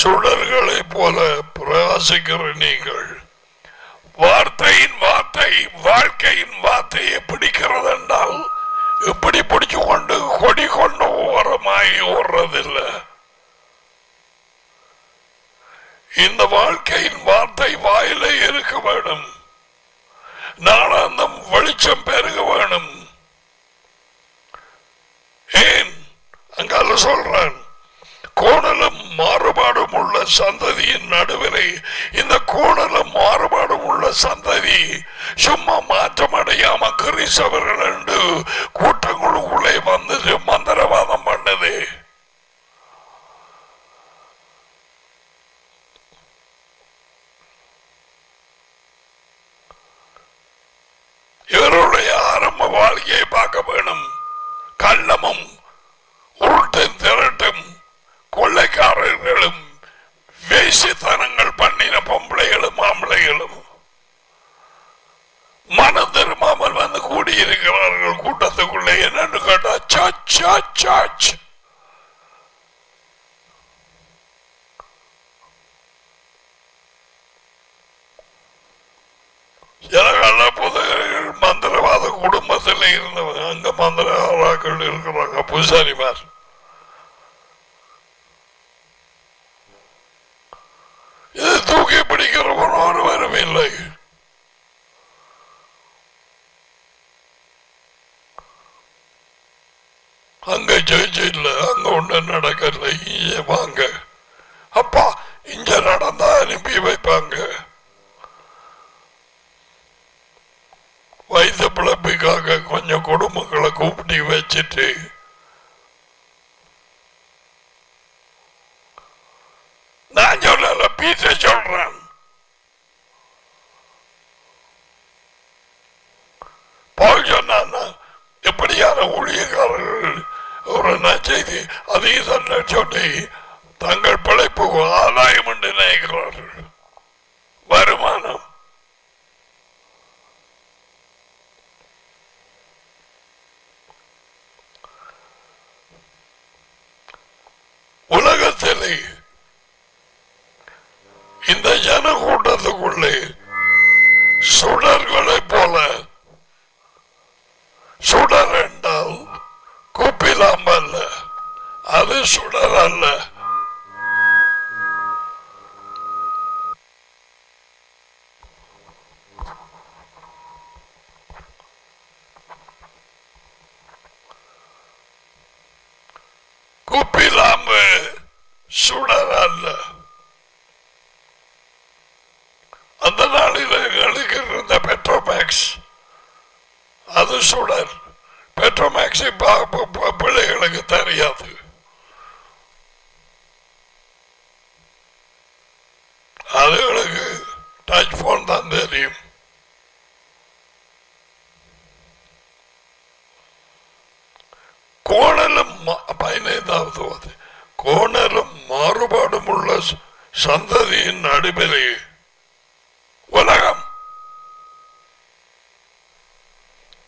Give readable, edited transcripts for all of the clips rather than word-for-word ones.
சுடர்களை போல பிரகாசிக்கிற நீங்கள் வார்த்தையின் வார்த்தை வாழ்க்கையின் வார்த்தையை பிடிக்கிறது என்றால் இப்படி பிடிச்சு கொண்டு கொடி கொண்டு ஓரமாகி ஓடுறதில்லை. இந்த வாழ்க்கையின் வார்த்தை வாயில இருக்க வேண்டும். நாளாந்தம் வெளிச்சம் பெருக வேணும். ஏன் அங்கால சொல்றான், கோணலும் மாறுபாடும் உள்ள சந்ததியின் நடுவிலே இந்த கோணலும் மாறுபாடும் உள்ள சந்ததி சும்மா மாற்றமடையாம கிறிஸ்தவர்கள் என்று கூட்டங்களுக்குள்ளே வந்து மந்திரவாதம் பண்ணது. இவருடைய ஆரம்ப வாழ்க்கையை பார்க்க வேணும். கள்ளமும் உருட்டும் திரட்டும் கொள்ளைக்காரர்களும் வேசித்தனங்கள் பண்ணின பொம்பளைகளும் ஆம்பளைகளும் மனம் திரும்பாமல் வந்து கூடியிருக்கிறார்கள் கூட்டத்துக்குள்ளே. என்னன்னு கேட்டா சர்ச். சில புதகர்கள் மந்திரவாத குடும்பத்தில் இருந்தவங்க, அங்க மந்திரவாதாக்கள் இருக்கிறாங்க, பூசாரிமார். இது தூக்கி பிடிக்கிறவன் ஒருவரும் இல்லை. அங்க ஜெயிச்சு இல்லை, அங்க ஒண்ணு நடக்கல, இங்கே வாங்க அப்பா இங்க நடந்தா அனுப்பி வைப்பாங்க. வைத்த பிழப்புக்காக கொஞ்சம் குடும்பங்களை கூப்பிட்டு வச்சுட்டு நான் சொல்லல, பீட்ட சொல்றேன். பால் சொன்னா எப்படியான ஊழியக்காரர்கள் ஒரு நச்செய்தி அதிக சொல்லி தங்கள் பிழைப்புக்கு ஆதாயம் என்று நினைக்கிறார்கள். வருமானம் உலகத்திலே இந்த ஜனக்கூட்டத்துக்குள்ளே சுடர்களை போல, சுடர் என்றால் குப்பிலாம்பு அல்ல, அது சுடர் அல்ல. குப்பிலாம்பு சுடர் அல்ல. அந்த நாளில் எங்களுக்கு இருந்த பெட்ரோமேக்ஸ் அது சுடர். பெட்ரோமேக்ஸ் பிள்ளைகளுக்கு தெரியாது. அதுகளுக்கு டச் போன் தான் தெரியும். கோணலும் 15வது கோணலும் மாறுபாடும் உள்ள சந்ததியின் நடுவிலே உலகம்.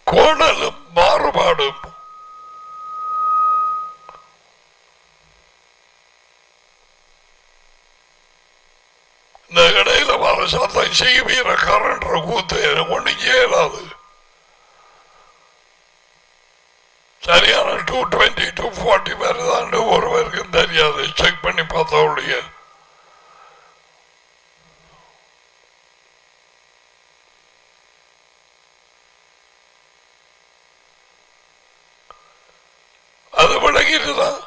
கோணலும் மாறுபாடும் இந்த இடையில வர சத்தம் செய்வீர கரண்ட் கூத்து ஒண்ணு இயலாது. சரியான 220 240 வருதான் ஒருவருக்கும் தெரியாது. செக் பண்ணி பார்த்தா ஒழிய அது விளங்கிட்டுதான்.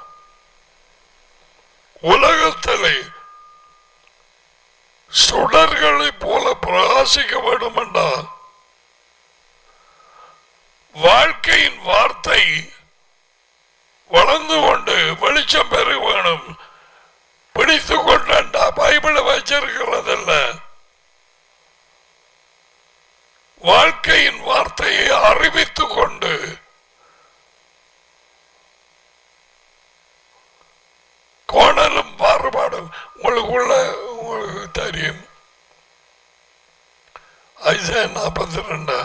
உலகத்திலே சுடர்களை போல பிரகாசிக்க வேண்டும் என்றால் வாழ்க்கையின் வார்த்தை வளர்ந்து கொண்டு வெளிச்சம் பெற வேணும். பிடித்து கொண்டா பைபிளை வச்சிருக்கிறதில்ல. வாழ்க்கையின் வார்த்தையை அறிவித்துக் கொண்டு கோணலும் மாறுபாடும் உங்களுக்கு தெரியும். ஐசையா 42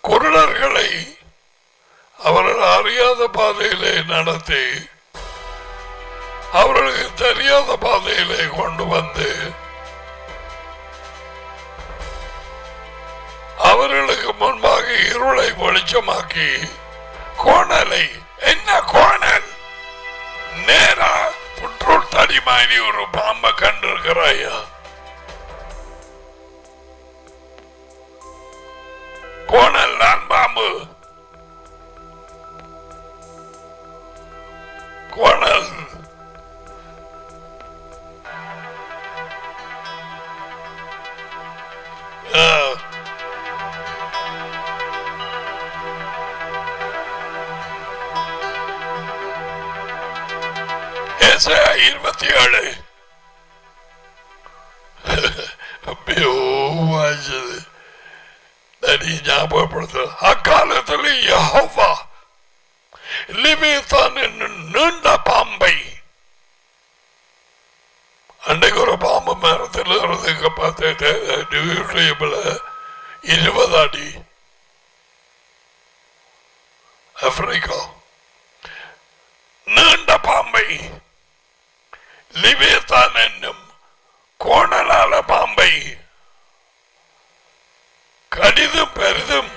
குருடர்களை அவர்கள் அறியாத பாதையிலே நடத்தி அவர்களுக்கு தெரியாத பாதையிலே கொண்டு வந்து அவர்களுக்கு முன்பாக இருளை வெளிச்சமாக்கி கோணலை என்ன கோணல் நேரா புற்றூர் தடி மாதிரி ஒரு பாம்பை கண்டிருக்கிறாயா? கோணல் தான் பாம்பு. கோணல் ஏசாயா 27 ஞாபகப்படுத்த அக்காலத்தில் யெகோவா லிவியத்தான் என்னும் நீண்ட பாம்பை அன்றைக்கு ஒரு பாம்பு மரத்தில் இருந்துக்கு பார்த்துட்டு 20 அடி ஆப்பிரிக்கா நீண்ட பாம்பை லிவியத்தான் என்னும் கோணலால பாம்பை கடிதும் பெரிதும்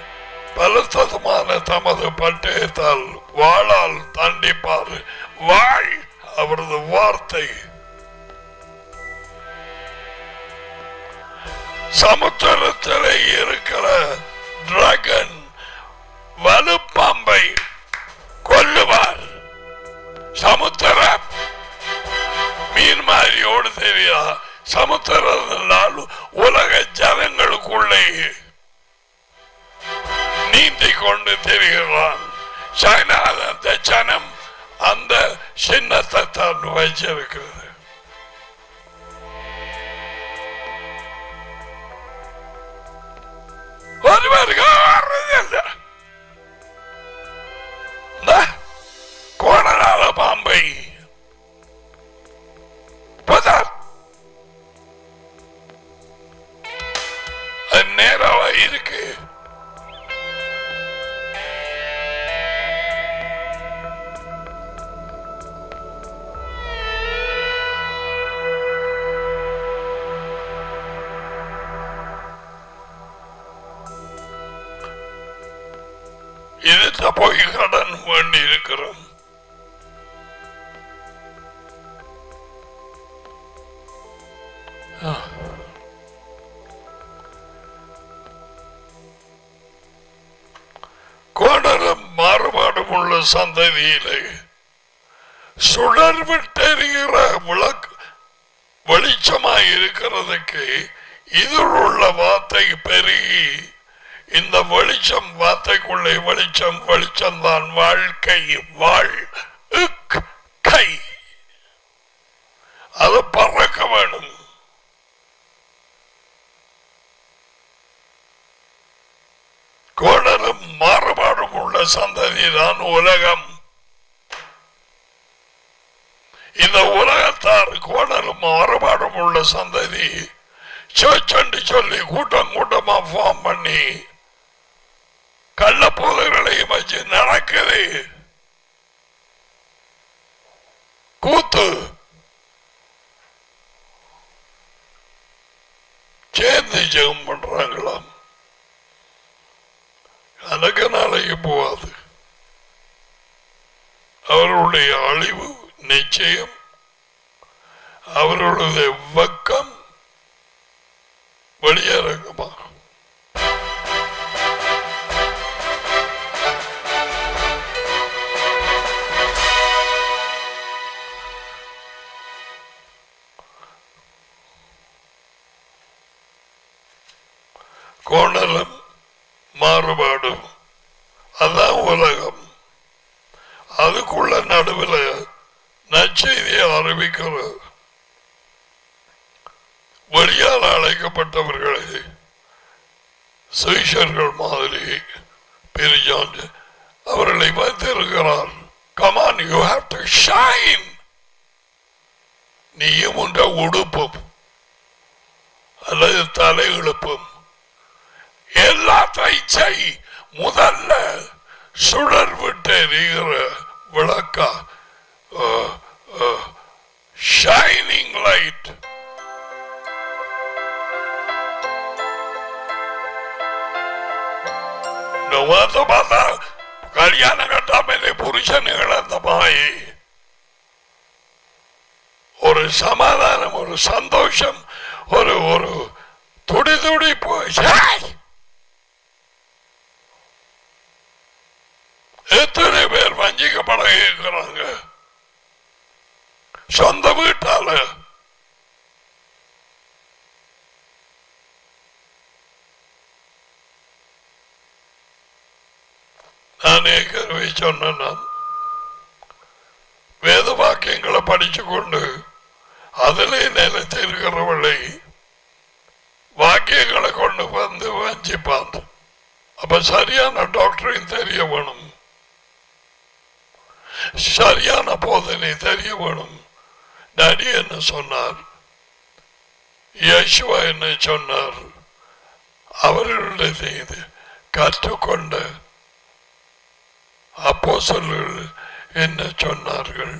பலத்ததுமான தமது பட்டயத்தால் வாளால் தாண்டிப்பார். வாழ் அவரது வார்த்தை. சமுத்திரத்திலே இருக்கிற டிராகன் வலுப்பாம்பை கொல்லுவார். சமுத்திர மீன் மாதிரியோடு தெரியா சமுத்திரம் உலக ஜனங்களுக்குள்ளே நீந்தி கொண்டு தெரிகிறான். சைனா அந்த ஜனம் அந்த சின்னத்தை தான் வச்சிருக்கிறது. ஒருவருக்கு கோணலால பாம்பை நேராக இருக்கு. இதுல போய் கடன் வேண்டி இருக்கிறோம். கோணலும் மாறுபாடும் உள்ள சந்ததியிலே சுடர் விட்டெறிகிற விளக்கு வெளிச்சமாய் இருக்கிறதுக்கு இதில் உள்ள வார்த்தை பெருகி இந்த வெளிச்சம் வார்த்தைக்குள்ளே வெளிச்சம் வெளிச்சம்தான் வாழ்க்கை. வாழ்க்கை அது பறக்க வேணும். கோணலும் மாறுபாடும் உள்ள சந்ததி தான் உலகம். இந்த உலகத்தார் கோணலும் மாறுபாடும் உள்ள சந்ததி சர்ச்சண்டு சொல்லி கூட்டம் கூட்டமா ஃபார்ம் பண்ணி கள்ளப்போதைகளையும் வச்சு நடக்குது கூத்து. சேர்ந்து ஜெகம் பண்றாங்களாம். எனக்கு நாளைக்கு போவாது. அவர்களுடைய அழிவு நிச்சயம். அவர்களுடைய வெக்கம் வெளியேறங்கமா. கோணலும் மாறுபாடும் அதான் உலகம். அதுக்குள்ள நடுவில் நற்செய்தியை அறிவிக்கிறது. வெளியால் அழைக்கப்பட்டவர்களை சுவிசர்கள் மாதிரி பிரிஞ்சான் அவர்களை வைத்திருக்கிறார். Come on, you have to shine. நீயும் உண்ட உடுப்பும் அல்லது தலை இழுப்பும் எல்லாத்தையும் செய். முதல்ல சுடர் விட்டு எரிகிற விளக்கா shining light. கல்யாணம் கட்டாமலே புருஷன் அந்த மாயை ஒரு சமாதானம், ஒரு சந்தோஷம், ஒரு ஒரு துடி துடிப்பு. எத்தனை பேர் வஞ்சிக்கப்பட இருக்கிறாங்க சொந்த வீட்டால. நான் ஏற்கனவே சொன்ன வேத வாக்கியங்களை படிச்சு கொண்டு அதிலே நிலைத்து இருக்கிறவளை வாக்கியங்களை கொண்டு வந்து வஞ்சிப்பான். அப்ப சரியான டாக்டரையும் தெரிய வேணும், சரியான போதனை தெரிய வேணும். டாடி என்ன சொன்னார், யேசுவா என்ன சொன்னார், அவர்களுடைய கற்றுக்கொண்ட அப்போஸ்தலர்கள் என்ன சொன்னார்கள்.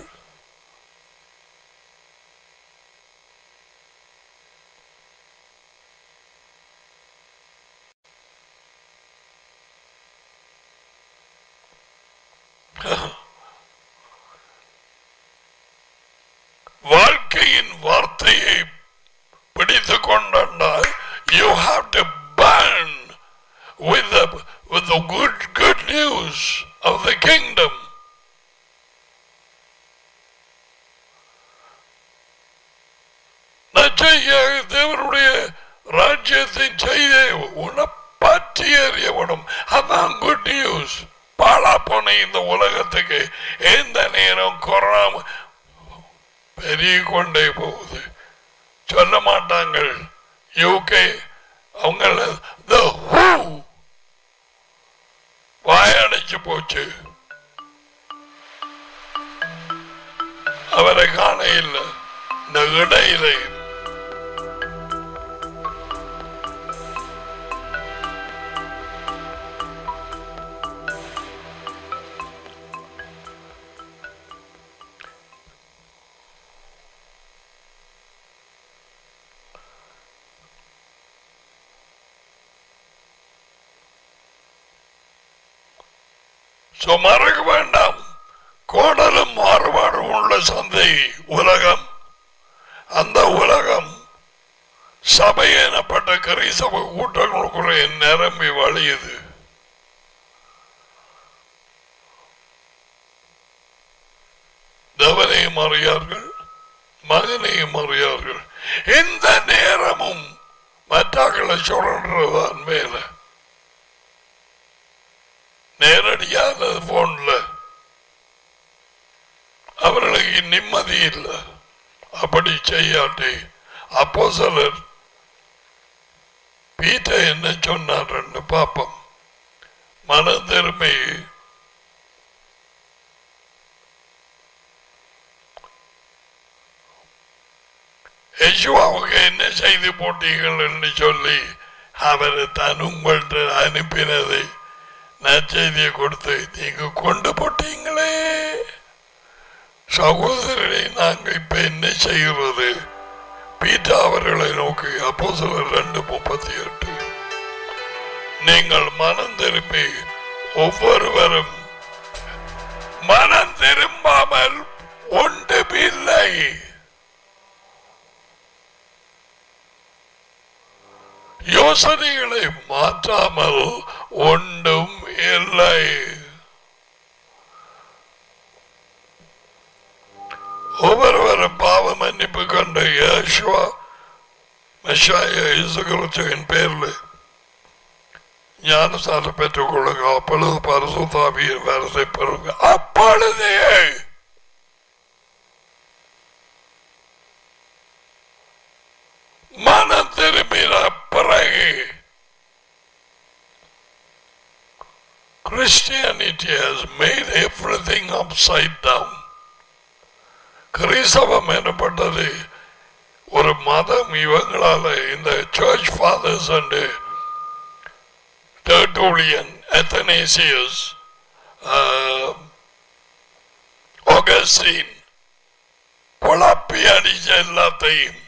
வாழ்க்கையின் வார்த்தையை பிடித்துக் கொண்டால் you have to burn with the good news of the kingdom. தேவனுடைய ராஜ்யத்தின் செய்தி உணப்பாற்றி அறியப்படும். அதான் குட் நியூஸ். பாழா போன இந்த உலகத்துக்கு எந்த நேரம் கொறாம பெருகி கொண்டே போகுது. சொல்ல மாட்டாங்க யூகே அவங்கள வாயடைச்சு போச்சு, அவரை காண இல்லை. இந்த இடையில மறக்க வேண்டாம். கோடலும் மாறுபாடும் உள்ள சந்தை உலகம். அந்த உலகம் சபை எனப்பட்ட கிறிஸ்தவ கூட்டங்களுக்குள்ளே நிரம்பி வழியுது. தேவனையும் அறியார்கள், மகனையும் அறியார்கள். எந்த நேரமும் மற்றவர்களை சொல்றதான் மேல. நேரடியாக போன்ல அவர்களுக்கு நிம்மதி இல்லை. அப்படி செய்யாட்டி அப்போஸ்தலர் பீட்டர் என்ன சொன்னார் என்று பாப்போம். மன திரும்பி யேசுவுக்கு என்ன செய்து போட்டீர்கள் என்று சொல்லி அவரை தான் உங்கள்கிட்ட அனுப்பினதை நற்செய்தியை கொடுத்து நீங்க கொண்டு போட்டீங்களே. சகோதரரை நாங்கள் இப்ப என்ன செய்கிறது? பீட்டர் அவர்களை நோக்கி அப்போஸ்தலர் 2:38 நீங்கள் மனம் திரும்பி ஒவ்வொருவரும் மனம் திரும்பாமல் ஒன்றுமில்லை. யோசனைகளை மாற்றாமல் ஒன்றும் இல்லை. ஒவ்வொருவரும் பாவ மன்னிப்பு கண்ட யேசுவா மெஷாயா இயேசு கிறிஸ்துவின் பேரில் ஞானஸ்நானம் பெற்றுக் கொள்ளுங்க. அப்பொழுது பரிசுத்த ஆவியின் வரத்தை பெறுங்க. அப்பொழுதே மனம் திரும்பின பிறகு Christianity has made everything upside down. கிறிஸ்தவம் எனப்பட்டது ஒரு மதம். இவங்களால இந்த சர்ச் ஃபாதர்ஸ் அண்ட் டெர்டூலியன், அத்தனேசியஸ், ஆகஸ்டின் குழப்பி காப்பி அடிச்ச எல்லாத்தையும்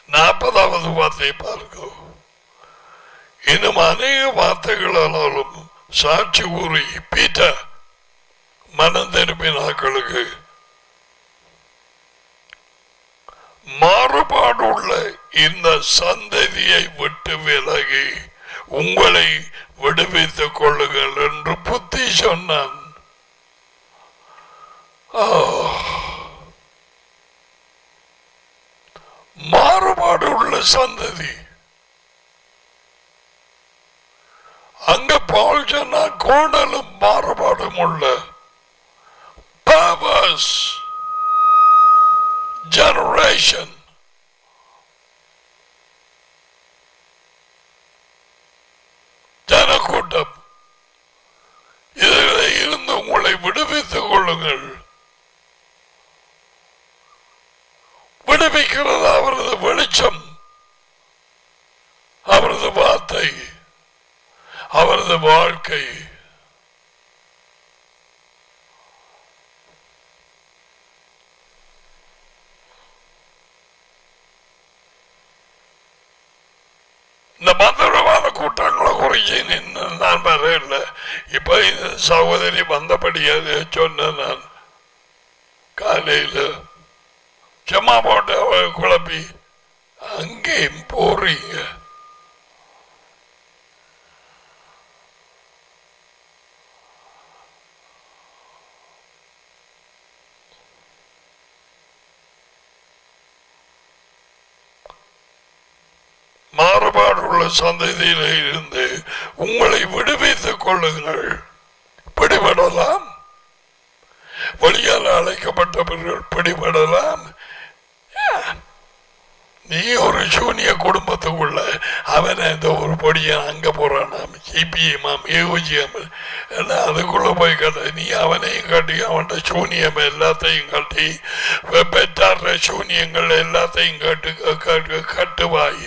நாற்பதாவது வார்த்தை பாருங்க. இன்னும் அநேக வார்த்தைகளாலும் சாட்சி கூறி பீட்டர் மனம் திரும்பினாக்களுக்கு மாறுபாடுள்ள இந்த சந்ததியை விட்டு விலகி உங்களை விடுவித்துக் கொள்ளுங்கள் என்று புத்தி சொன்னான். மாறுபாடு உள்ள சந்ததி. அங்க பவுல் சொன்னா கோணலும் மாறுபாடும் உள்ள perverse generation. ஜனக்கூட்டம். இதில் இருந்து உங்களை விடுவித்துக் கொள்ளுங்கள். விடுவிக்கிறது அவரது வெளிச்சம், அவரது வார்த்தை, அவரது வாழ்க்கை. இந்த மந்திரவாத கூட்டங்களை குறிச்சு நான் வரையில. இப்ப சகோதரி வந்தபடியாக சொன்ன நான் காலையில் சும்மா போட்டு குழப்பி அங்கேயும் போறீங்க. மாறுபாடுள்ள சந்ததியில இருந்து உங்களை விடுவித்துக் கொள்ளுங்கள். பிடிபடலாம், வழியால் அழைக்கப்பட்டவர்கள் பிடிபடலாம். நீ ஒரு சூனிய குடும்பத்துக்குள்ள அவன் இந்த ஒரு பொடியன் அங்க போறானாம், சிபிஎம் யோஜியம், அதுக்குள்ள போய் கட்ட நீ அவனையும் காட்டி அவன் சூனியம் எல்லாத்தையும் காட்டி பெற்றார சூனியங்கள் எல்லாத்தையும் கட்டுவாய்.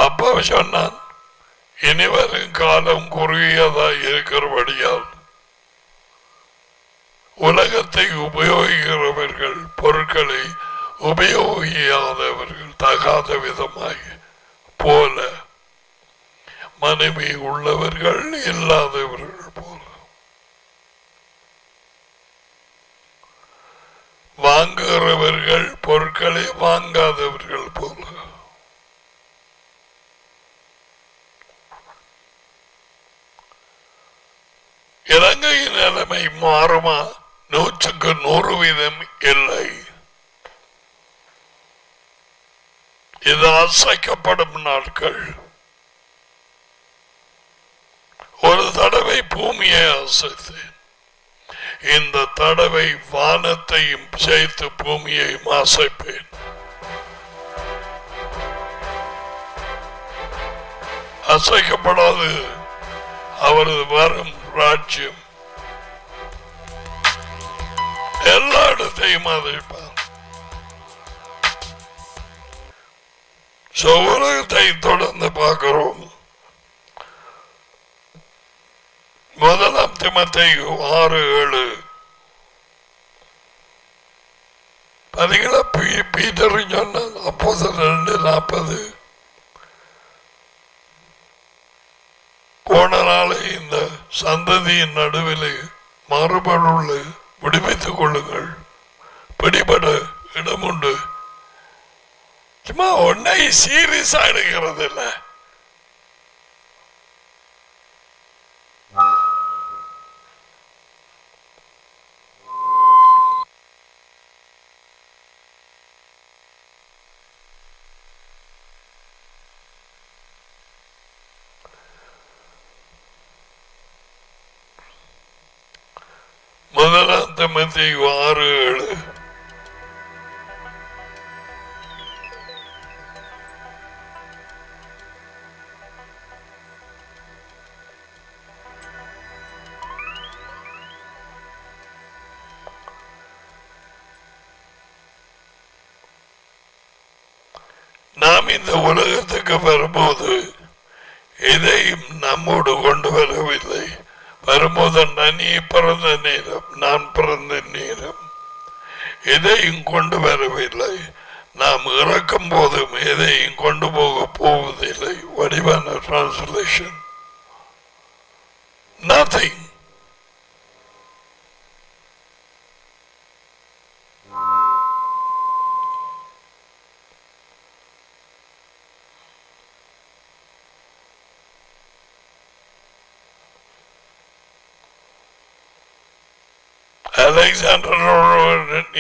அப்பா சொன்னான், இனிவரும் காலம் குறுகியதாய் இருக்கிறபடியால் உலகத்தை உபயோகிக்கிறவர்கள் பொருட்களை உபயோகியாதவர்கள் தகாத விதமாய் போல, மனைவி உள்ளவர்கள் இல்லாதவர்கள் போல, வாங்குகிறவர்கள் பொருட்களை வாங்காதவர்கள் போல. இலங்கையின் நிலைமை மாறுமா? 100% இல்லை. இது அசைக்கப்படும் நாட்கள். ஒரு தடவை பூமியை அசைத்தேன், இந்த தடவை வானத்தையும் சேர்த்து பூமியையும் அசைப்பேன். அசைக்கப்படாது அவரது வரும் ராஜ்யம் எல்லா இடத்தையும் அதைப்பார். உலகத்தை தொடர்ந்து பார்க்கிறோம். 1 தீமோத்தேயு 6:7 பார்த்தீங்களா? பீட்டர் சொன்னான் அப்போஸ்தலர் 2:40 கோணனாலே இந்த சந்ததியின் நடுவில் மாறுபாடுள்ள விடுவித்துக் கொள்ளுங்கள், பிடிபட இடமுண்டு. சும்மா ஒன்னை சீரியஸா எடுக்கிறது இல்லை. தீமோத்தேயு 6:7 1 நாம் இந்த உலகத்துக்கு வரும்போது எதையும் நம்மோடு கொண்டு வரவில்லை. வரும்போது நீ பிறந்த நேரம், நான் பிறந்த நேரம், எதையும் கொண்டு வரவில்லை. நாம் இறக்கும் போதும் எதையும் கொண்டு போவதில்லை. வடிவான டிரான்ஸ்லேஷன், nothing. அலெக்சாண்டர்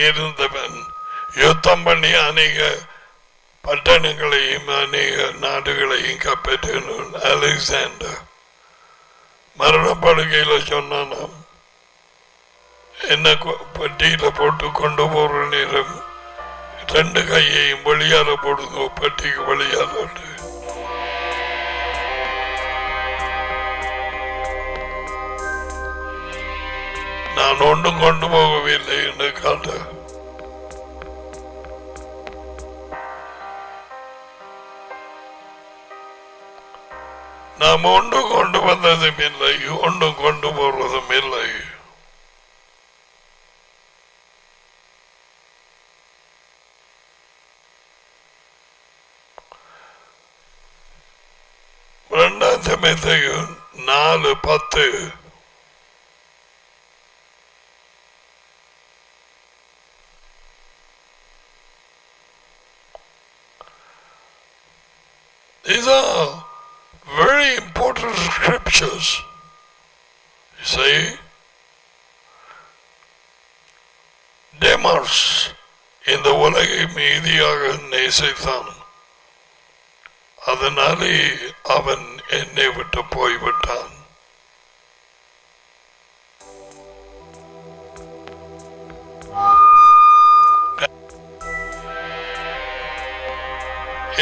இருந்தவன் யுத்தம் பண்ணி அநேக பட்டணங்களையும் அநேக நாடுகளையும் கைப்பற்றினான். அலெக்சாண்டர் மரணப்படுகையில் சொன்னானாம், என்ன பட்டியல போட்டு கொண்டு போற நேரம் 2 கையையும் வெளியால போடுங்க, பட்டிக்கு வெளியால. நான் ஒன்றும் கொண்டு போகவில்லை என்று காட்ட. நாம் ஒன்று கொண்டு வந்ததும் இல்லை, ஒன்றும் கொண்டு போவதும் இல்லை. இரண்டாம் சமயத்தையும் 4:10 These are very important scriptures. You see, Demas இந்த உலகை மீதியாக நேசித்தான். அதனாலே அவன் என்னை விட்டு போய்விட்டான்.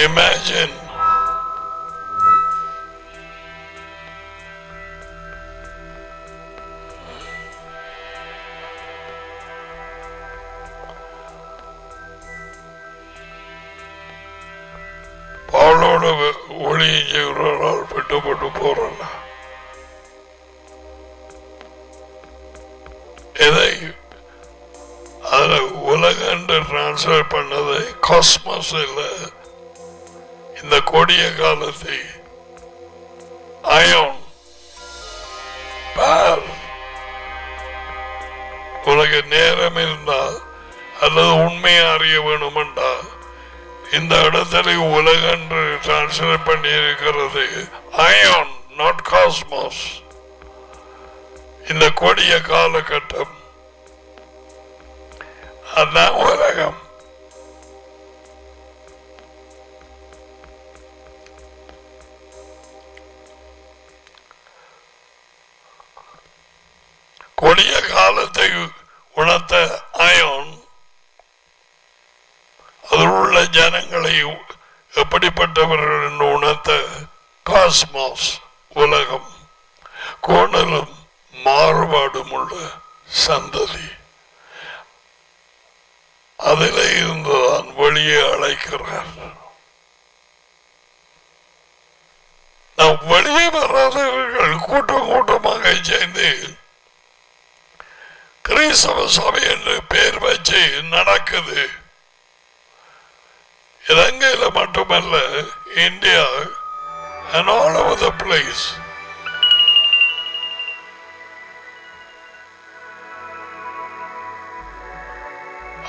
Imagine பாலோட ஒளியும் செய்கிறால் விட்டுப்பட்டு போறான். எதை அதுல உலகண்டு டிரான்ஸ்ஃபர் பண்ணதை காஸ்மஸ் இல்ல, இந்த கொடிய காலத்தை அயோன் பார். உனக்கு நேரம் இருந்தால் அல்லது உண்மையை அறிய வேணுமென்றா இந்த இடத்துல உலகன்று டிரான்ஸ்ஃபர் பண்ணி இருக்கிறது அயோன், நாட் காஸ்மோஸ். இந்த கொடிய காலகட்டம் அதான் உலகம். கொடிய காலத்தை உணர்த்த அயோன், அதில் உள்ள ஜனங்களை எப்படிப்பட்டவர்கள் என்று உணர்த்த காஸ்மோஸ் உலகம், கோணலும் மாறுபாடும் உள்ள சந்ததி. அதிலே இருந்துதான் வெளியே அழைக்கிறார். நாம் வெளியே வராதவர்கள் கூட்டம் கூட்டமாக சேர்ந்து கிறிஸ்தவ சபை என்று பெயர் வச்சு நடக்குது. இலங்கையில மட்டுமல்ல, India and all over the place.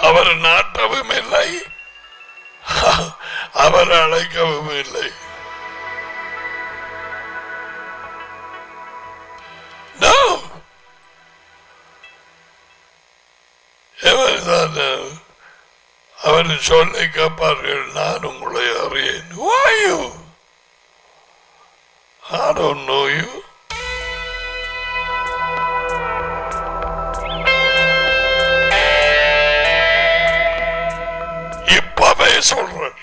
அவர் நாட்டவும் இல்லை, அவர் அழைக்கவும் இல்லை. அவர் சொல்லை கேட்பார்கள், நான் உங்களை அறியேன். Who are you? I don't know you. இப்பவே சொல்றேன்,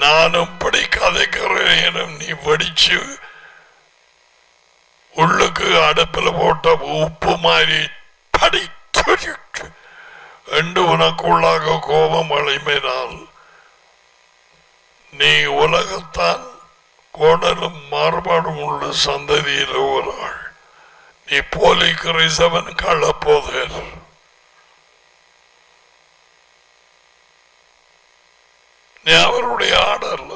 நானும் இப்படி கதைக்கிறேன். நீ வடிச்சு உள்ளுக்கு அடுப்பில் போட்ட உப்பு மாதிரி படி என்று உனக்குள்ளாக கோபம் அழைமையினால் நீ உலகத்தான் கோணலும் மாறுபாடும் உள்ள சந்ததியில் ஒரு ஆள். நீ போலி கிறிஸ்தவன் கள்ளப்போதர். நீ அவருடைய ஆடல்ல.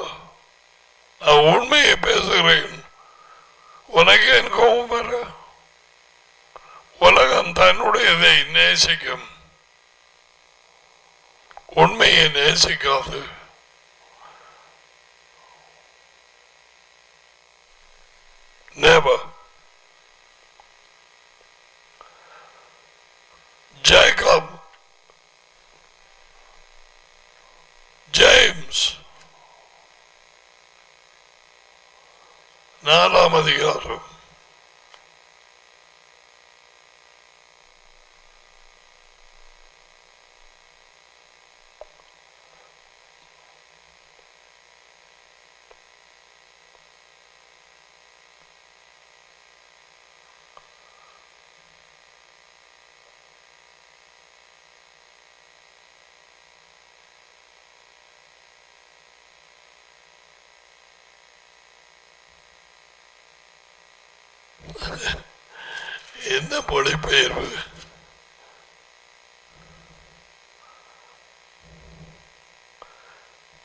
நான் உண்மையை பேசுகிறேன். உனக்கு என் கோபம் வர. உலகம் தன்னுடையதை நேசிக்கும், உண்மையை நேசிக்காது. Never. Jacob, James, 4ஆம் அதிகாரம். என்ன மொழிபெயர்வு?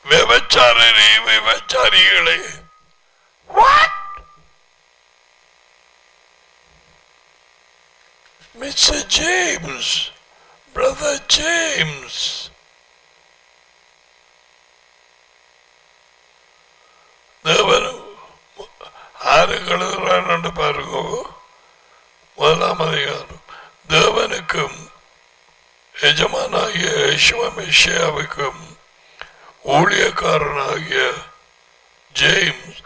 விபச்சாரரே, விபச்சாரிகளே. மிஸ்டர் ஜேம்ஸ், பிரதர் ஜேம்ஸ், தேவன் ஆறு எழுதுறான்னு பாருங்க. 1ஆம் அதிகாரம். தேவனுக்கும் எஜமானாகிய யெஷுவா ஊழியக்காரனாகிய ஜேம்ஸ்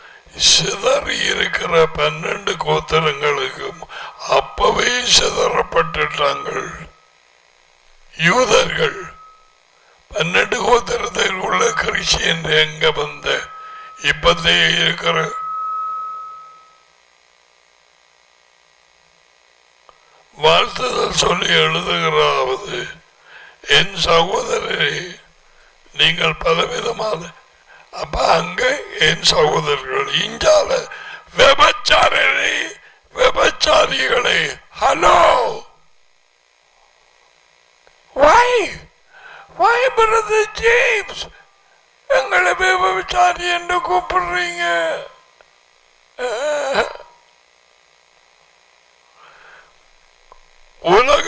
சிதறி இருக்கிற 12 கோத்திரங்களுக்கும் அப்பவே சிதறப்பட்டுட்டாங்க. யூதர்கள் 12 கோத்திரத்தில் உள்ள கிறிஸ்டியன் எங்க வந்த இப்பதே இருக்கிற வாழ்த்துதல் சொல்லி எழுதுகிறாவது, என் சகோதரரே நீங்கள் பலவிதமான. அப்ப அங்க என் சகோதரர்கள், இஞ்சால விபச்சாரரே, விபச்சாரிகளே. ஹலோ, why brother James எங்களை விபச்சாரி என்று கூப்பிடுறீங்க? உலக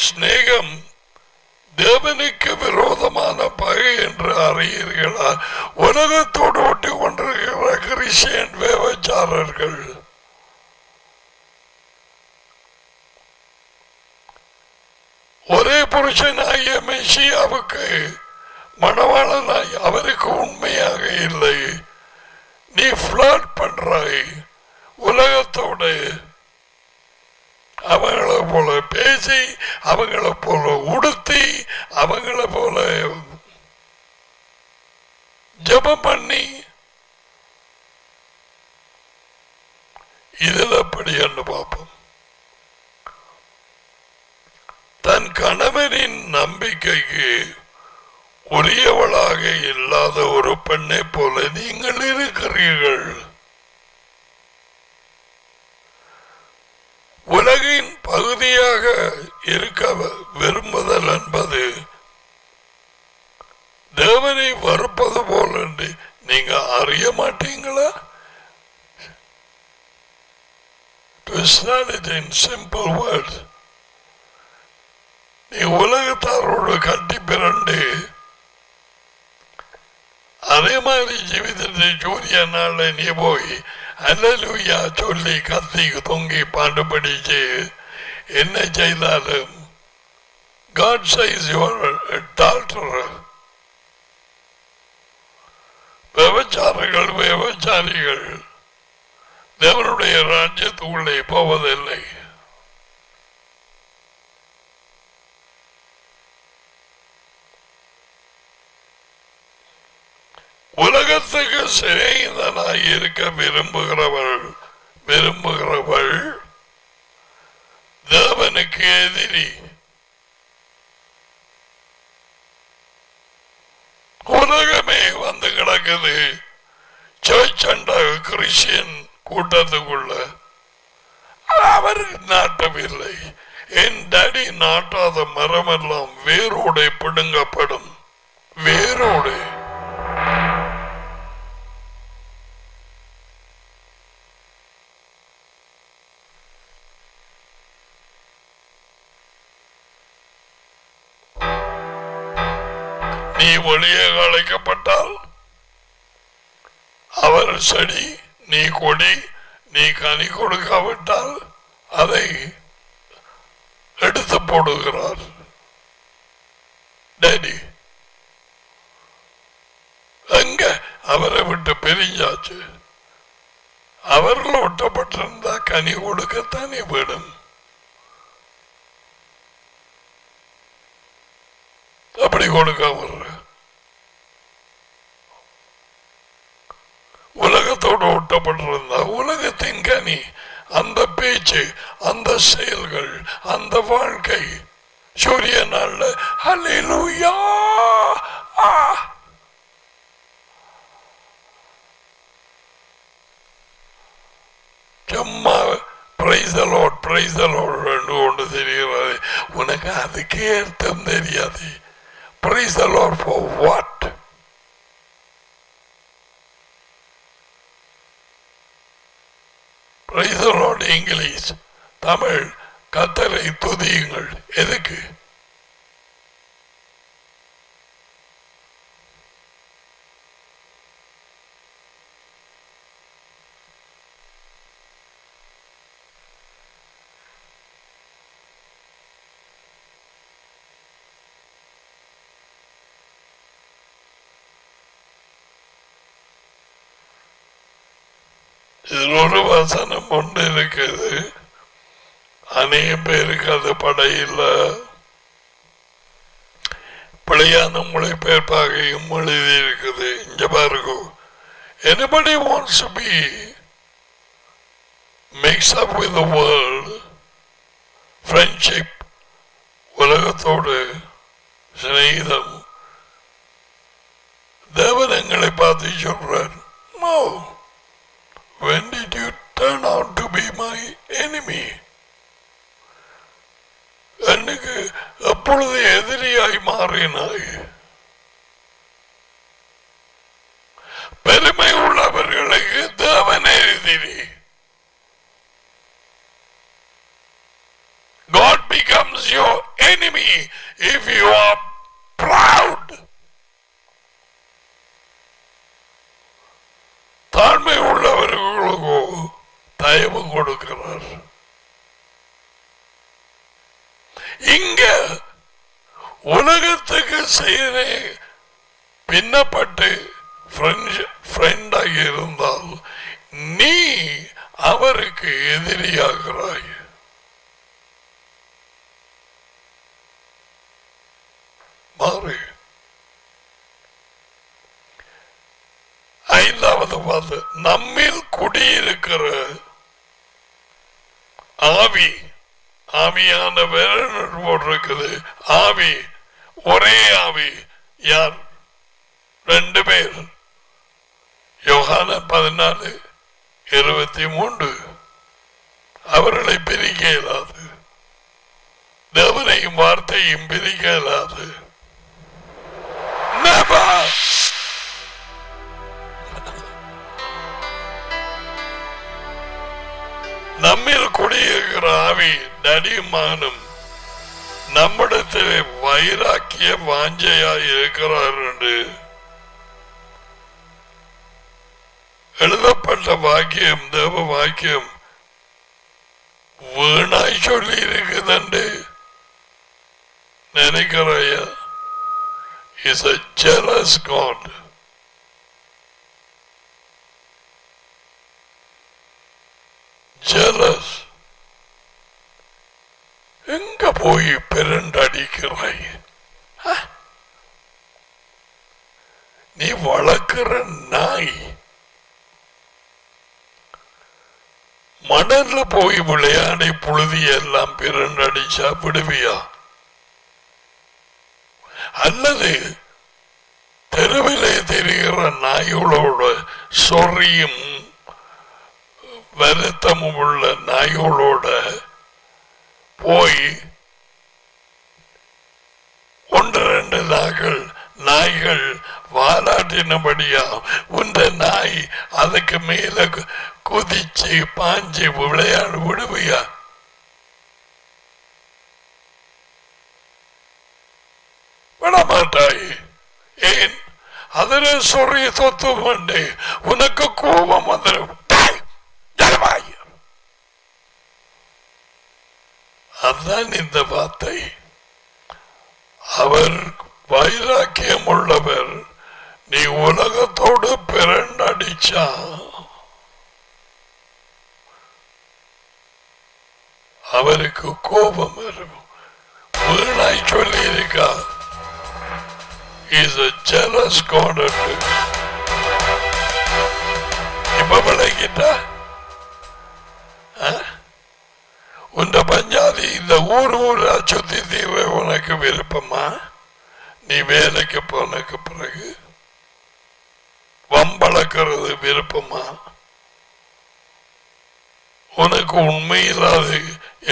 ஸ்நேகம் தேவனுக்கு விரோதமான பகை என்று அறியீர்களா? உலகத்தோடு ஒட்டி கொண்டிருக்கிற கிறிஸ்டியன் விபச்சாரர்கள் ஒரே புருஷனாகிய மெசியாவுக்கு மணவாளனாய் அவருக்கு உண்மையாக இல்லை. நீ ஃபிளர்ட் பண்றாய் உலகத்தோட. அவங்களை போல பேசி, அவங்களை போல உடுத்தி, அவங்களை போல ஜபம் பண்ணி, இதில் அப்படி என்று பார்ப்போம். தன் கணவனின் நம்பிக்கைக்கு உரியவளாக இல்லாத ஒரு பெண்ணை போல நீங்கள் இருக்கிறீர்கள். உலகின் பகுதியாக இருக்க விரும்புதல் என்பது தேவனை வறுப்பது போல நீங்க அறிய மாட்டீங்களா? in simple words, நீ உலகத்தாரோடு கட்டி பிறண்டு அதே மாதிரி ஜீவிதத்தை சூரிய நாள் நீ போய் அல்லேலூயா சொல்லி கத்தி தொங்கி பாட்டு படிச்சு என்ன செய்தாலும் God says you are an adulterer. விபச்சாரிகள் விபச்சாரிகள் தேவனுடைய ராஜ்யத்துக்குள்ளே போவதில்லை. உலகத்துக்கு சிறைந்தனாய் இருக்க விரும்புகிறவள் தேவனுக்கு எதிரி. உலகமே வந்து கிடக்குது. சர்ச் அண்ட் கிறிஸ்டியன் கூட்டத்துக்குள்ள அவர் நாட்டவில்லை. என் டாடி நாட்டாத மரமெல்லாம் வேரோடு பிடுங்கப்படும். வேரோடு. நீ ஒளியே அழைக்கப்பட்டால் அவர் செடி, நீ கொடி, நீ கனி கொடுக்காவிட்டால் அதை எடுத்து போடுகிறார் டேடி. எங்க அவரை விட்டு பிரிஞ்சாச்சு. அவர்கள் ஒட்டப்பட்டிருந்தா கனி கொடுக்கத்தானே விடும். அப்படி கொடுக்க வர்ற உலகத்தோடு ஒட்டப்பட்டிருந்தா உலகத்தின் கனி, அந்த பேச்சு, அந்த செயல்கள், அந்த வாழ்க்கை சூரிய நாள்ல ஹல்லேலூயா சும்மா praise the Lord praise the Lord என்று ஒன்று தெரிகிறது. உனக்கு அதுக்கே அர்த்தம் தெரியாது. Praise the Lord for what? Praise the Lord English, Tamil கர்த்தரை துதியுங்கள். எதுக்கு? இதில் ஒரு வசனம் ஒன்று இருக்குது. அநேக பேருக்கு அது படையில் பிழையான மொழிபெயர்ப்பாகையும் எழுதி இருக்குது. இங்க பாருங்க, anybody wants to be mixed up with the world, friendship, உலகத்தோடு சிநேகிதம், தேவன் எங்களை பார்த்து சொல்றார், no. When did you turn out to be my enemy? எனக்கு எப்பொழுது எதிரியாய் மாறினாய்? பெருமை உள்ளவர்களுக்கு தேவனே எதிரி. God becomes your enemy if you are proud. தாழ்மை உள்ளவர்களுக்கோ தயவு கொடுக்கிறார். இங்க உலகத்துக்கு செய்த பின்னப்பட்டு ஃப்ரெண்டாக இருந்தால் நீ அவருக்கு எதிரியாகிறாய். மாறு. ஐந்தாவது பார்த்து, நம்மில் குடியிருக்கிற ஆவி, ஆவியான வேற போட்டிருக்குது. ஆவி, ஒரே ஆவி. யார்? 2 பேர். யோகானன் 14:23. அவர்களை பிரிக்க இயலாது. தேவனையும் வார்த்தையும் பிரிக்க இயலாது. நம்மில் குடியிருக்கிற ஆவி நடியும் மகனும் நம்மிடத்திலே வைராக்கிய வாஞ்சையாய் இருக்கிறார் என்று எழுதப்பட்ட வாக்கியம், தேவ வாக்கியம் வீணாய் சொல்லி இருக்குதண்டு நினைக்கிறாயா? Is a jealous God. Jealous. எங்க போய் பெருண்டடிக்கிறாய்? நீ வளர்க்கிற நாய் மணல்ல போய் விளையாடி புழுதி எல்லாம் பெருண்டடிச்சா விடுவியா? அல்லது தெருவிலே தெரிகிற நாய்களோட சொறியும் வருத்தமும் உள்ள நாய்களோட போய் 1-2 நாய்கள் வாலாட்டினபடியா உந்த நாய் அதுக்கு மேல குதிச்சு பாஞ்சு விளையாடு விடுவியா? விடமாட்டாய். ஏன்? அதில் சொறிய சொத்து பண்ணு. உனக்கு கோபம் வந்துடும். அதுதான் இந்த வார்த்தை. அவர் வைராக்கியம் உள்ளவர். நீ உலகத்தோடு பிறண்டடிச்சா அவருக்கு கோபம் வரும். வீணாய் சொல்லி இருக்கா, is a jealous God. இப்ப விளக்கிட்டா உண்ட பஞ்சாதி இந்த ஊரா சுத்தி தீவை உனக்கு விருப்பமா? நீ வேலைக்கு போனக்கு பிறகு வம்பளக்கிறது விருப்பமா? உனக்கு உண்மையில்லாது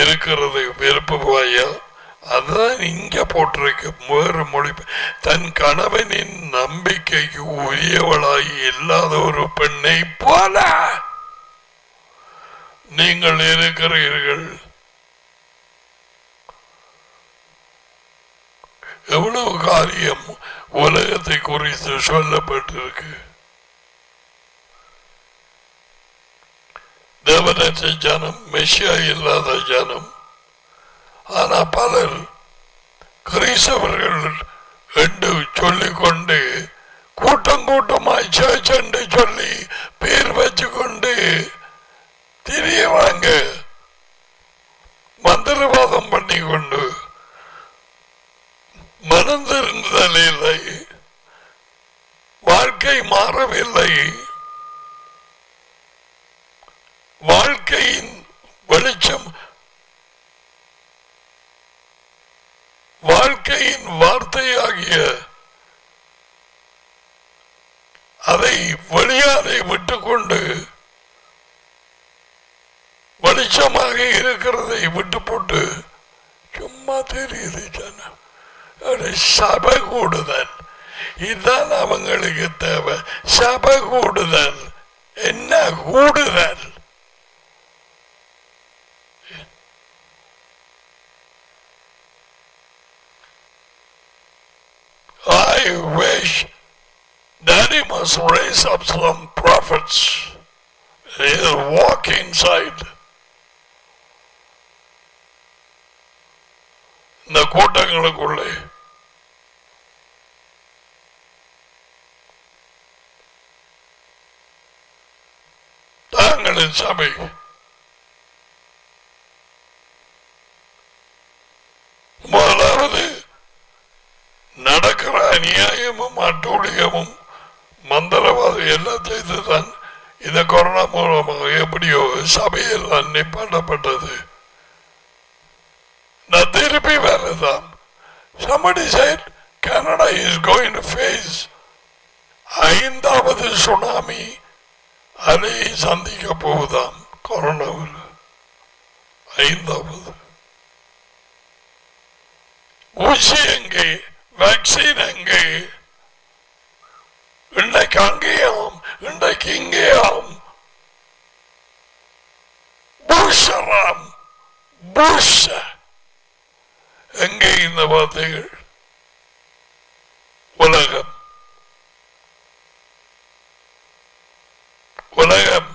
இருக்கிறது விருப்பமாயா? அதான் இங்க போட்டிருக்கு வேறு மொழி. தன் கணவனின் நம்பிக்கைக்கு உரியவளாய் இல்லாத ஒரு பெண்ணை போல நீங்கள் இருக்கிறீர்கள். எவ்வளவு காரியம் உலகத்தை குறித்து சொல்லப்பட்டிருக்கு. தேவனற்ற ஜனம், மெஷியா இல்லாத ஜனம். ஆனா பலர் கிறிஸ்தவர்கள் என்று சொல்லிக்கொண்டு கூட்டம் கூட்டமாய் சர்ச் என்று சொல்லி பேர் வச்சுக்கொண்டு தெரியவாங்க மந்திரவாதம் பண்ணி கொண்டு மனம் திருந்துதல் இல்லை, வாழ்க்கை மாறவில்லை. வாழ்க்கையின் வெளிச்சம், வாழ்க்கையின் வார்த்தையாகிய அதை வெளியாரை விட்டுக்கொண்டு வெளிச்சமாக இருக்கிறதை விட்டு போட்டு சும்மா தெரியுது ஜனம். சபை கூடுதல் இதுதான் அவங்களுக்கு தேவை. சபை கூடுதல் என்ன கூடுதல்? I wish Daddy must raise up some prophets. He'll walk inside இந்த கூட்டங்களுக்குள்ளே. தாங்களின் சபை முதலாவது நடக்கிற அநியாயமும் அட்டூழியமும் மந்திரவாதம் எல்லாம் செய்துதான் இந்த கொரோனா மூலமாக எப்படியோ சபையெல்லாம் நிப்பாட்டப்பட்டது. நான் திருப்பி வரதான். Somebody said Canada is going to face 5வது சுனாமி அலையை சந்திக்க போவதாம். கொரோனாவில் 5வது. ஊசி எங்கே? வேக்சின் எங்கே? இன்றைக்கு அங்கேயாம், இன்றைக்கு இங்கேயாம். பூஷராம், பூஷ எங்கே இந்த வார்த்தைகள்? உலகம், உலகம்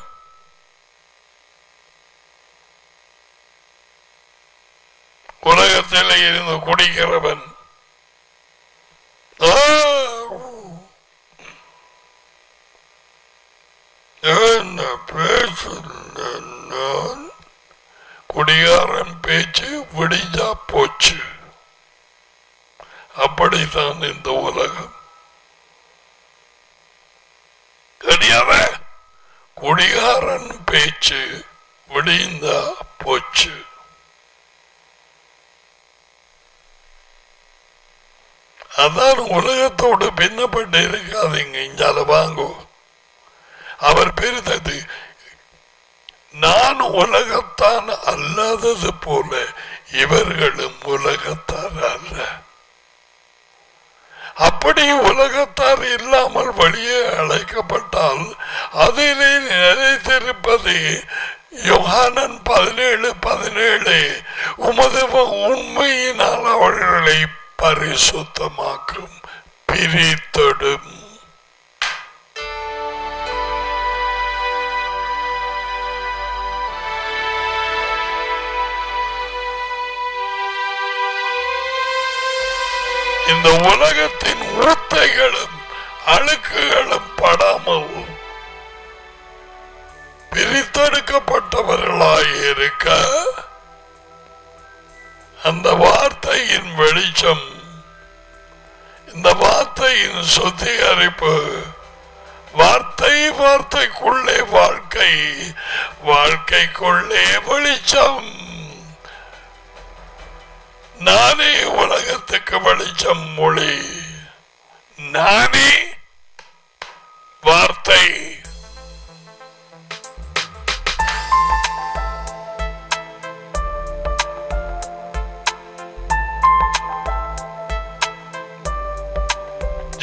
உலகத்தில் இருந்து குடிக்கிறவன் என்ன பேச்சு? குடிகாரன் பேச்சு விடிஞ்சா போச்சு. அப்படித்தான் இந்த உலகம். கிடையாத குடிகாரன் பேச்சு விடிந்தா போச்சு. அதான் உலகத்தோடு பின்னப்பட்டு இருக்காதீங்க. இங்கால வாங்கோ. அவர் பெரிதது. நான் உலகத்தான் அல்லாதது போல இவர்களும் உலகத்தார் அல்ல. அப்படி உலகத்தார் இல்லாமல் வெளியே அழைக்கப்பட்டால் அதிலே நிலைத்திருப்பது யோகானன் 17:17 உமது உண்மையினால் அவர்களை பரிசுத்தமாக்கும் பிரித்தொடும். இந்த உலகத்தின் ஊத்தைகளும் அழுக்குகளும் படாமல் பிரித்தெடுக்கப்பட்டவர்களாய் இருக்க அந்த வார்த்தையின் வெளிச்சம், இந்த வார்த்தையின் சுத்திகரிப்பு, வார்த்தைக்குள்ளே வாழ்க்கை, வாழ்க்கைக்குள்ளே வெளிச்சம். நானே உலகத்துக்கு வெளிச்சம், மொழி, நானே வார்த்தை.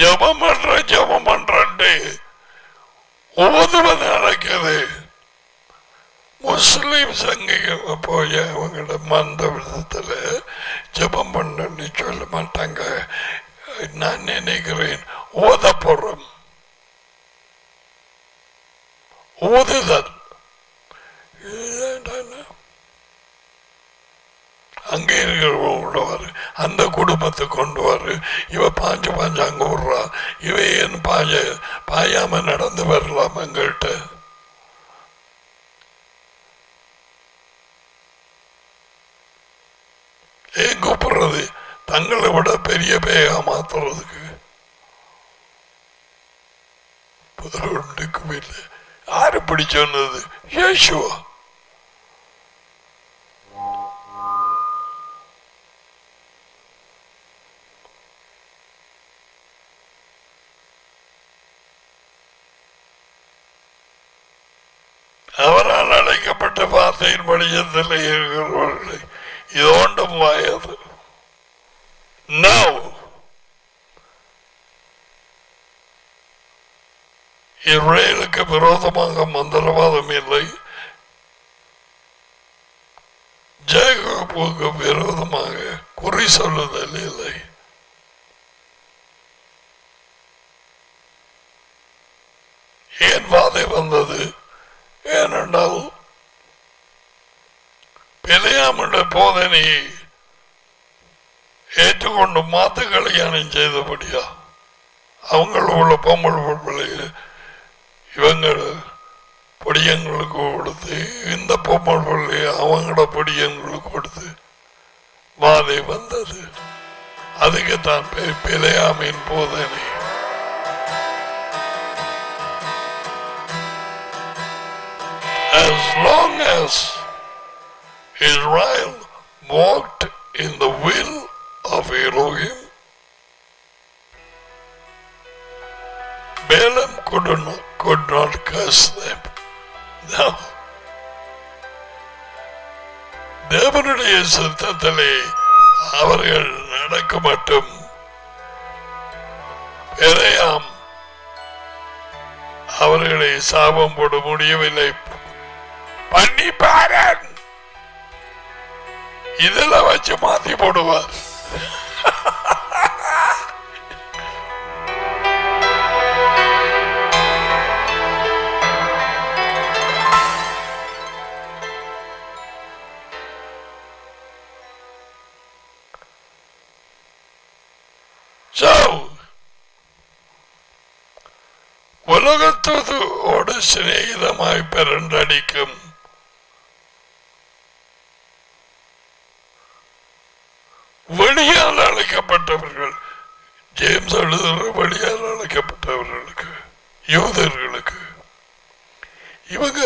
ஜபம் பண்றே ஓதுவது நடக்குது. முஸ்லிம் சங்கிகள் போய் அவங்களோட மந்த விதத்துல ஜபம் பண்ணு சொல்ல மாட்டாங்க. நான் நினைக்கிறேன் ஓதப்புறம் ஓதுதல் அங்கே இருக்கிறவங்க அந்த குடும்பத்தை கொண்டு வரு. இவ பாஞ்சு அங்க விடுறா. இவ ஏன் பாயாம நடந்து வரலாம் எங்கள்கிட்ட. ஏன் கூப்பிடுறது? தங்களை விட பெரிய பேயா மாத்துறதுக்கு. ஒன்றுக்கும் இல்லை. யாரு பிடி சொன்னது? இயேசுவா. அவரால் அழைக்கப்பட்ட வார்த்தையின் வெளிச்சத்தில் இருக்கிறவர்களை இது ஒன்றும் வாயாது. இஸ்ரேலுக்கு விரோதமாக மந்திரவாதம் இல்லை, ஜேக்கோபுக்கு விரோதமாக குறி சொல்லுதல் இல்லை. ஏன் வாதை வந்தது? ஏனென்றால் பிழையாமுடைய போதனையை ஏற்றுக்கொண்டு மாத்து கல்யாணம் செய்தபடியா அவங்களோட பொம்மல் பொருளைய இவங்க பொடியங்களுக்கு கொடுத்து, இந்த பொம்மல் பொருளைய அவங்களோட பொடியங்களுக்கு கொடுத்து வாதை வந்தது. அதுக்குத்தான் பிழையாமையின் போதனை. As long as Israel walked in the will of Elohim, Balaam could not curse them. Now, தேவனுடைய சித்தத்திலே அவர்கள் நடக்க மட்டும் பிழையாம் அவர்களை சாபம் போட முடியவில்லை. பண்ணி பாரன் இதெல்லாம் வச்சு மாத்தி போடுவார். உலகத்தோடு சிநேகிதமாய் பிறண்டடிக்கும் வெளியால் அழைக்கப்பட்டவர்கள், ஜேம்ஸ் எழுதுகிற வெளியால் அழைக்கப்பட்டவர்களுக்கு, யூதர்களுக்கு, இவங்க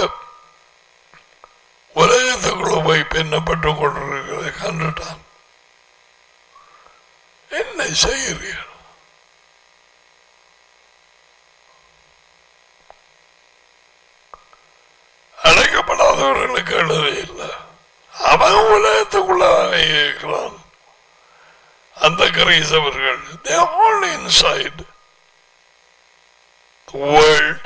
உலகத்துக்குள்ள போய் பின்னப்பட்டுக் கொண்டிருக்கிறதை கண்டுட்டான். என்ன செய்கிறீர்கள்? இல்லாதவர்களுக்கு எழுத இல்லை. அவன் உலகத்துக்குள்ளே இருக்கிறான். அந்த கிரைஸ்தவர்கள் they are all inside the world.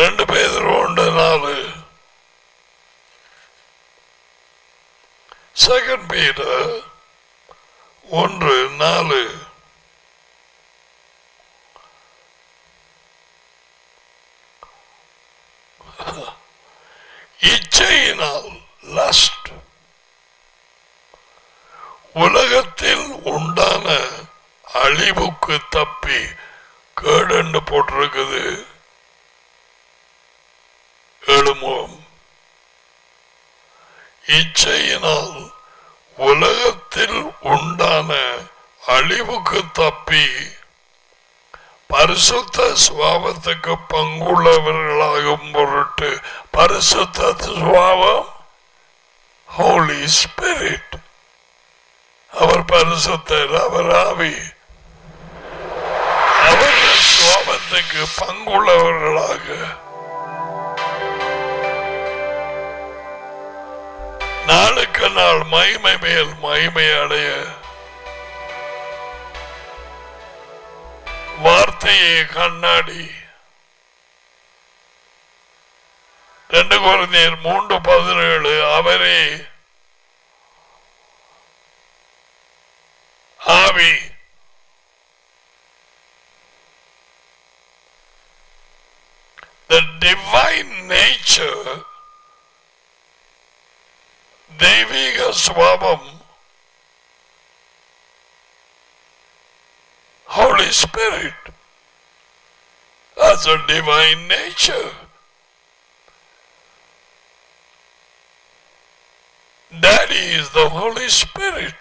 ரெண்டு பேர் உண்டு 4 2 Peter 1:4 இச்சையினால் லஸ்ட் உலகத்தில் உண்டான அழிவுக்கு தப்பி கேடு போட்டிருக்குது. எழுமுகம் இச்சையினால் உலகத்தில் உண்டான அழிவுக்கு தப்பி பரிசுத்த சுபாவத்துக்கு பங்குள்ளவர்களாகும் பொருட்டு. பரிசுத்த சுபாவம் ஹோலி ஸ்பிரிட். அவர் பரிசுத்தர், அவர் ஆவி. அவர்கள் சுபாவத்துக்கு பங்குள்ளவர்களாக நாளுக்கு நாள் மகிமை மேல் மகிமை அடைய வார்த்தையே கண்ணாடி. 2 Corinthians 3:17 அவரே ஆவி. The divine nature, தெய்வீக சுபாவம், Holy Spirit, that's a divine nature. Daddy is the Holy Spirit.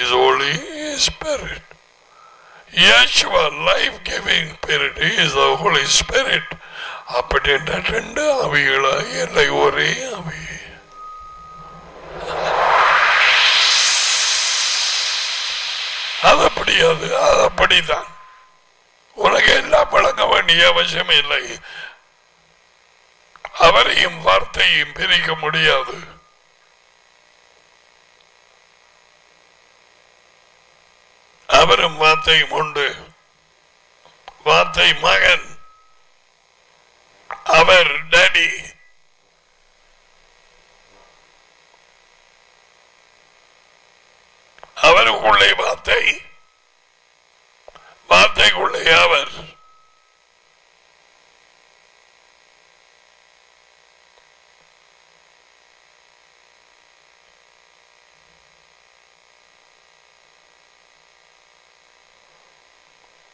Is Holy Spirit. Yeshua, life-giving spirit, he is the Holy Spirit. அப்படி 2 ஆவிகளா இல்லை ஒரே ஆவி. அது அப்படியாது, அது அப்படித்தான். உனக்கு எல்லாம் பழங்க வேண்டிய அவசியம் இல்லை. அவரையும் வார்த்தையும் பிரிக்க முடியாது. அவரும் வார்த்தையும் உண்டு. வார்த்தை மகன், அவர் டாடி. அவருக்குள்ளே வார்த்தை, வார்த்தைக்குள்ளே அவர்.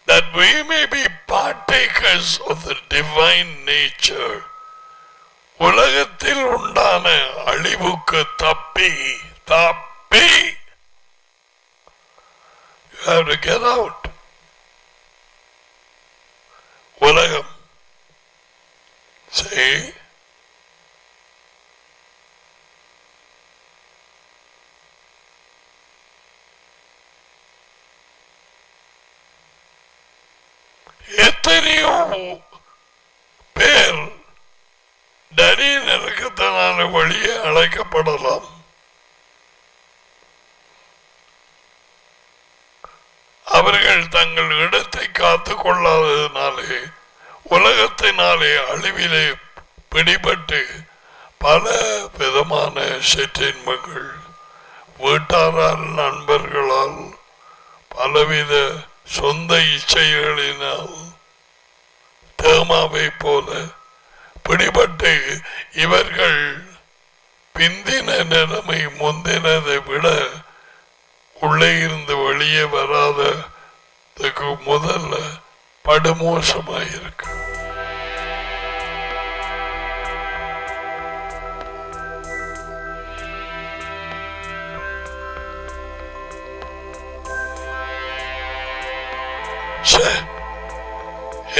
That we may be partakers of the divine nature. உலகத்தில் உண்டான அழிவுக்கு தப்பி you have to get out. உலகம் say எத்தனையோ பேர் டரி நெருக்கத்தினால வழியே அழைக்கப்படலாம். அவர்கள் தங்கள் இடத்தை காத்துக் கொள்ளாததினாலே உலகத்தினாலே அழிவிலே பிடிபட்டு பல விதமான சிற்றின்பங்கள், வீட்டாரால், நண்பர்களால், பலவித சொந்த இச்சைகளினால் தேமாவை போல பிடிபட்டு இவர்கள் பிந்தின நிலைமை முந்தினதை விட உள்ளே இருந்து வெளியே வராததுக்கு முதல்ல படுமோசமாயிருக்கு.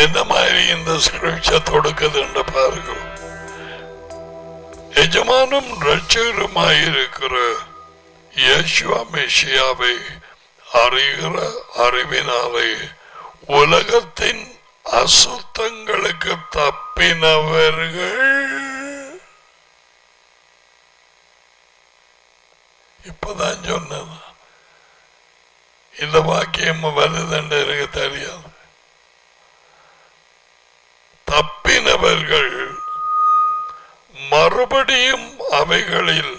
என்ன மாதிரி இந்த ஸ்கிரிப்சர் தொடுக்குது என்று பாருங்க. எஜமானும் ரட்சகருமாயிருக்கிற யேசுவா மெசியாவை அறிகிற அறிவினாலே உலகத்தின் அசுத்தங்களுக்கு தப்பினவர்கள். இப்பதான் சொன்ன இந்த வாக்கியம் வருதுன்னு எனக்கு தெரியாது. தப்பினவர்கள் மறுபடியும் அவைகளில்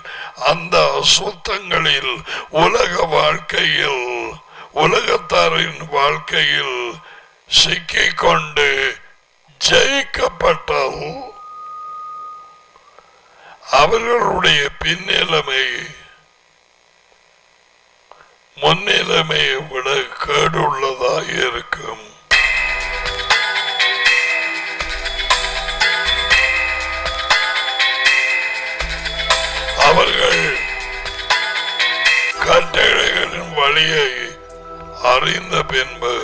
அந்த அசுத்தங்களில் உலக வாழ்க்கையில் உலகத்தாரின் வாழ்க்கையில் சிக்கிக்கொண்டு ஜெயிக்கப்பட்டால் அவர்களுடைய பின்னிலைமை முன்னிலைமையை விட கேடுள்ளதாக இருக்கும். அவர்கள் கட்டளைகளின் வழியை அறிந்த பின்பு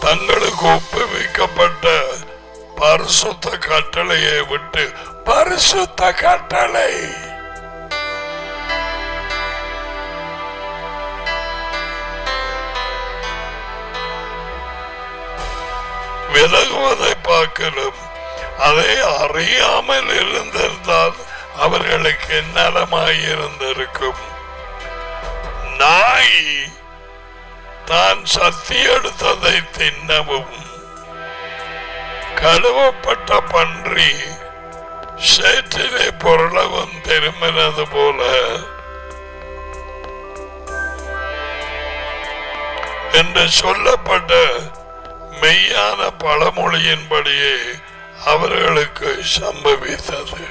தங்களுக்கு ஒப்புவிக்கப்பட்ட பரிசுத்த கட்டளையை விட்டு பரிசுத்த கட்டளை விலகுவதை பார்க்கலாம். அதை அறியாமல் இருந்திருந்தால் அவர்களுக்கு நலமாயிருந்திருக்கும். நாய் தான் சத்தி எடுத்ததை தின்னவும் கழுவப்பட்ட பன்றி சேற்றிலே பொருளவும் திரும்பினது போல என்று சொல்லப்பட்ட மெய்யான பழமொழியின்படியே அவர்களுக்கு சம்பவித்தது.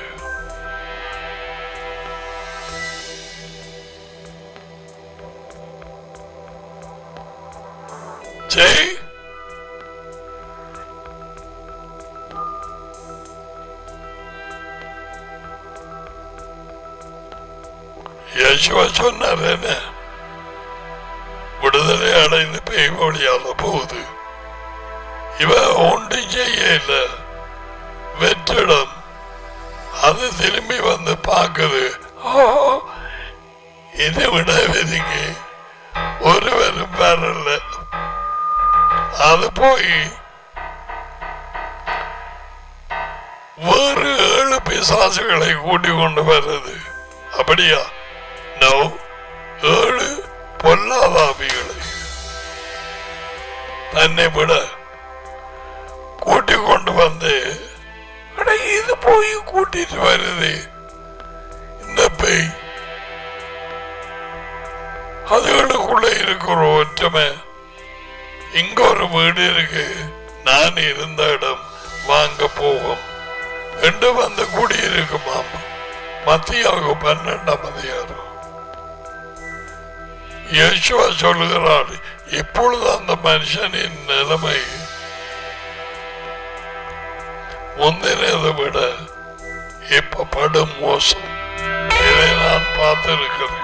யேசுவா சொன்னார், என்ன விடுதலை அடைந்து பேய் வழியால போகுது. இவ ஒன்றும் செய்ய இல்லை, வெற்றிடம். அது திரும்பி வந்து பார்க்குது. இதை விட வெதிங்க ஒருவரும் வரல. அது போய் வேறு 7 பிசாசுகளை கூட்டிக் கொண்டு வருது. அப்படியா? நோ, 7 பொல்லாதாவிகளை தன்னை விட கூட்டிக் கொண்டு வந்து இது போய் கூட்டிட்டு வருது. இந்த பேய் அதுகளுக்குள்ள இருக்கிற ஒற்றுமை. இங்க ஒரு வீடு இருக்கு, நான் இருந்த இடம் வாங்க போவோம் என்று வந்து குடியிருக்குமாம். மத்தியாக 12ஆம் அதிகாரம் யேசுவா சொல்லுகிறார், இப்பொழுது அந்த மனுஷனின் நிலைமை முந்தினதை விட இப்ப படும் மோசம். இதை நான் பார்த்திருக்கிறேன்.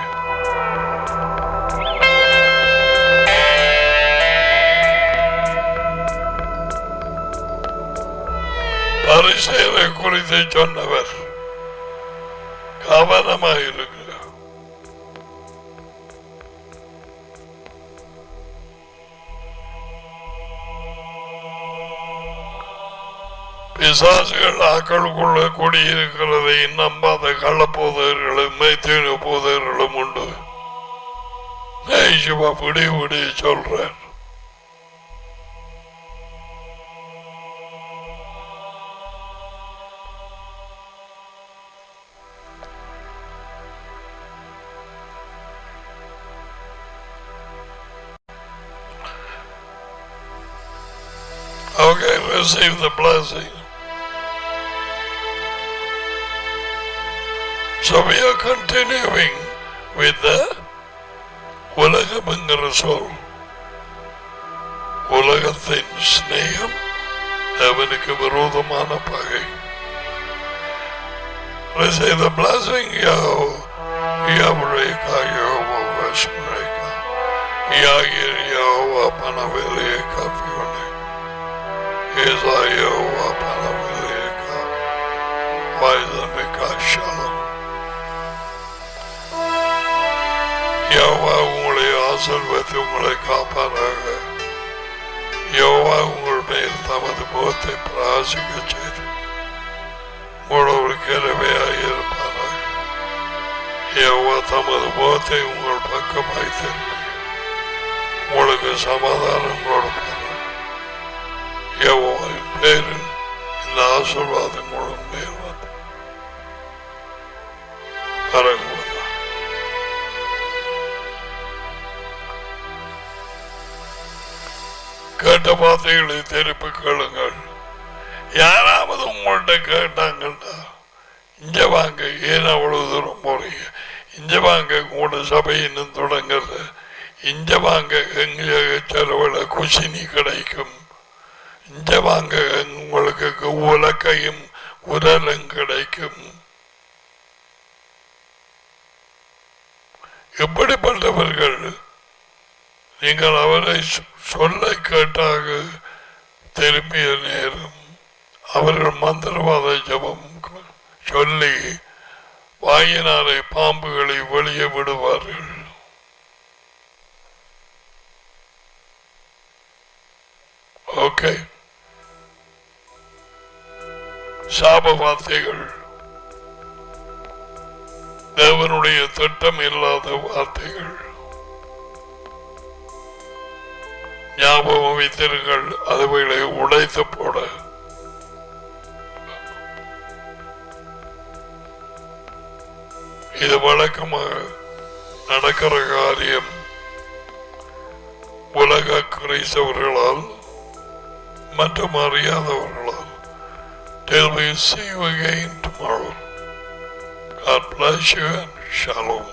பரிசேயரை குறித்து சொன்னவர் கவனமாயிருக்க. பிசாசுகள் ஆக்களுக்குள்ள கூடியிருக்கிறதை நம்பாத கள்ளப்போதர்களும் மைத்தீன போதர்களும் உண்டு. விடிய சொல்றார். Okay, receive the blessing. So we are continuing with the உலகம் என்கிற சொல். உலகத்தின் ஸ்நேகம் அவனுக்கு விரோதமான பகை. Receive the blessing, Yavreka, Yahweh, Vashmareka, Yagir, Yahweh, Panavelia, Kafione. He is Jehovah உங்களை ஆசீர்வதித்து உங்களை காப்பாராக. யெகோவா உங்கள் மேல் தமது முகத்தை பிரகாசிக்க செய்து உங்களோடு கிருபையாக இருப்பாராக. யெகோவா தமது முகத்தை உங்கள் பக்கமாய் திருப்பி உங்களுக்கு சமாதானம் கொடுப்பாராக. யெகோவாவின் பேரில் இந்த ஆசீர்வாதம் உங்களுக்கு மேல் வந்து பரவுவதா. கேட்ட வார்த்தைகளை திருப்பி கேளுங்கள். யாராவது உங்கள்கிட்ட கேட்டாங்கன்னா இங்க வாங்க, ஏன் அவ்வளவு தூரம் போறீங்க, இங்க வாங்க, உங்களோட சபை இன்னும் தொடங்கல, இங்க வாங்க, எங்க செலவுல குசினி கிடைக்கும், இங்க வாங்க, உங்களுக்கு உலக்கையும் உரலும் கிடைக்கும். எப்படிப்பட்டவர்கள் நீங்கள் அவரை சொல்ல கேட்டாக திரும்பிய நேரம் அவர்கள் மந்திரவாத ஜபம் சொல்லி வாயினாலே பாம்புகளை வெளியே விடுவார்கள். ஓகே, சாப வார்த்தைகள், தேவனுடைய திட்டம் இல்லாத வார்த்தைகள் ஞாபகம் வைத்திருங்கள். அதுகளை உடைத்து போட இது வழக்கமாக நடக்கிற காரியம். உலக கிறிஸ்தவர்களால் மற்றும் அறியாதவர்களால். Till we see you again tomorrow. God bless you and shalom.